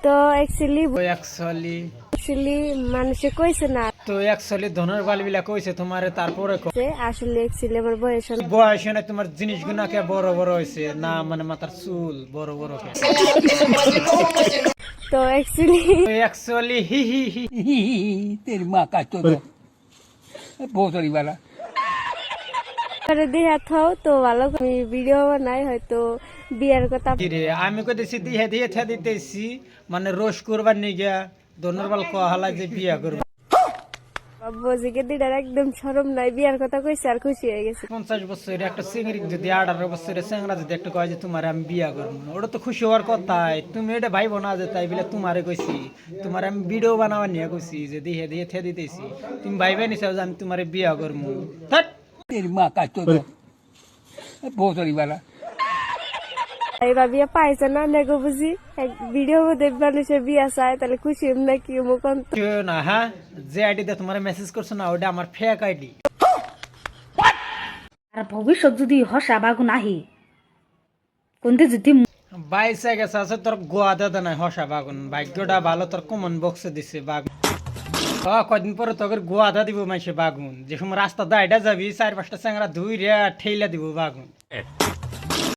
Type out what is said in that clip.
তো অ্যাকচুয়ালি মানুষে কইছে না ধনের বালবিলা কইছে তোমারে, তারপরে যে আসলে অ্যাকচুয়ালি আমার বয়স বয়স না তোমার জিনিসগুলো কে বড় বড় হয়েছে না, মানে মাথার চুল বড় বড় কে। তো অ্যাকচুয়ালি হি হি হি तेरी माँ का चोदो बहुत बड़ी वाला দেখা থাও তো ভালো আমি ভিডিও বানাই হয়তো বিয়ার কথা রে আমি কইতেছি দিয়ে দিয়ে থা দিতেছি, মানে রোজ করবার নিগা ধনের বাল কহালা যে বিয়া করব। বজিকে দিদার একদম শরম নাই, বিয়ার কথা কইছে আর খুশি হয়ে গেছে। 50 বছরের একটা সিঙ্গরি যদি 18 বছরের চেংড়া যদি একটা কয় যে তোমার আমি বিয়া করব, ওটা তো খুশি হওয়ার কথাই। তুমি এটা ভাইব না যে তাই বলে তোমারে কইছি, তোমার আমি ভিডিও বানাবার নিয়ে কইছি যে দিয়ে দিয়ে থে দিতেছি, তুমি ভাইবে নিছাও যে আমি তোমারে বিয়া করব। থাট तेरी माँ का चोदो बहुत बड़ी वाला এবার বিয়া পাইছে না নেগো বুঝি ভিডিও মধ্যে মানুষে বিয়া চায় তাহলে খুশি হম নাকি মুখন না। হ্যাঁ, যে আইডিতে তোমার মেসেজ করছো না ওটা আমার ফেক আইডি। আর ভবিষ্যৎ যদি হসা বাগুন আহি কোনতে যদি বাইসে গেছে আছে তোর গোয়া দাদা নাই হসা বাগুন, ভাগ্যটা ভালো তোর কমন বক্সে দিছে বাগুন। কদিন পরে তোর গোয়া দা দিব মাইসে বাগুন, যে সময় রাস্তা দাইডা যাবি 4-5টা চ্যাংরা ধুই রে ঠেইলা দিব বাগুন।